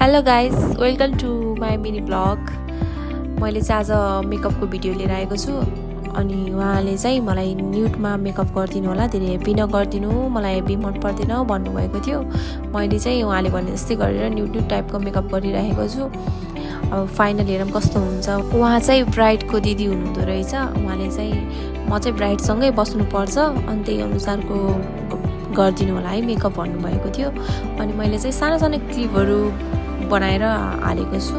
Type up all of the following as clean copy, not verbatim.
Hello guys, welcome to my mini blog. मैले चाहिँ आज मेकअपको भिडियो लिएर आएको छु। अनि उहाँले चाहिँ मलाई न्युडमा मेकअप गरिदिनु होला, धेरै हेभी नगरिदिनु, मलाई हेभी मन पर्दैन भन्नुभएको थियो। मैले चाहिँ उहाँले भने जस्तै गरेर न्युड टाइपको मेकअप गरिरहेको छु। अब फाइनल हेरौँ कस्तो हुन्छ। उहाँ चाहिँ ब्राइडको दिदी हुनुहुँदो रहेछ। उहाँले चाहिँ म चाहिँ ब्राइडसँगै बस्नुपर्छ अनि त्यही अनुसारको गरिदिनु होला है मेकअप भन्नुभएको थियो। अनि मैले चाहिँ सानो सानो क्लिपहरू बनाएर हालेको छु।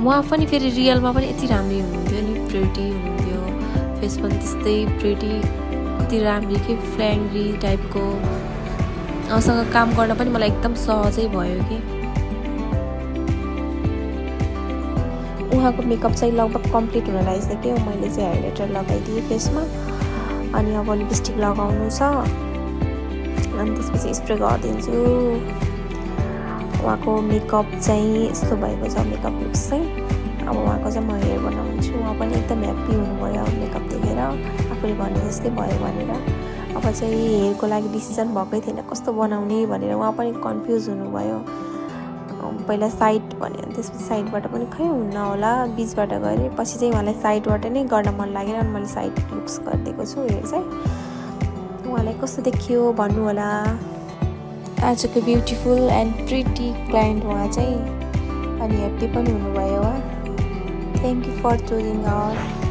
उहाँ पनि फेरि रियलमा पनि यति राम्री हुनुहुन्थ्यो नि, प्रिटी हुनुहुन्थ्यो, फेस पनि त्यस्तै प्रिटी, कति राम्री के फ्रेन्डली टाइपको। उहाँसँग काम गर्न पनि मलाई एकदम सहजै भयो कि। उहाँको मेकअप चाहिँ लगभग कम्प्लिट हुन लागिसक्यो। मैले चाहिँ हाइलाइटर लगाइदिएँ फेसमा, अनि अब लिपस्टिक लगाउनु छ, अनि त्यसपछि स्प्रे गरिदिन्छु। उहाँको मेकअप चाहिँ यस्तो भएको छ, मेकअप लुक्स चाहिँ। अब उहाँको चाहिँ म हेयर बनाउँछु। उहाँ पनि एकदम ह्याप्पी हुनुभयो मेकअप देखेर, आफूले भने जस्तै भयो भनेर। अब चाहिँ हेयरको लागि डिसिजन भएकै थिएन कस्तो बनाउने भनेर, उहाँ पनि कन्फ्युज हुनुभयो। पहिला साइड भन्यो, त्यसपछि साइडबाट पनि खै हुन्न होला, बिचबाट गएँ। पछि चाहिँ उहाँलाई साइडबाट नै गर्न मन लागेर अनि मैले साइड लुक्स गरिदिएको छु हेयर चाहिँ। उहाँलाई कस्तो देखियो भन्नु होला। आजको ब्युटिफुल एन्ड प्रिटी क्लाइन्ट उहाँ चाहिँ, अनि ह्याप्पी पनि हुनुभयो उहाँ। Thank you for choosing us.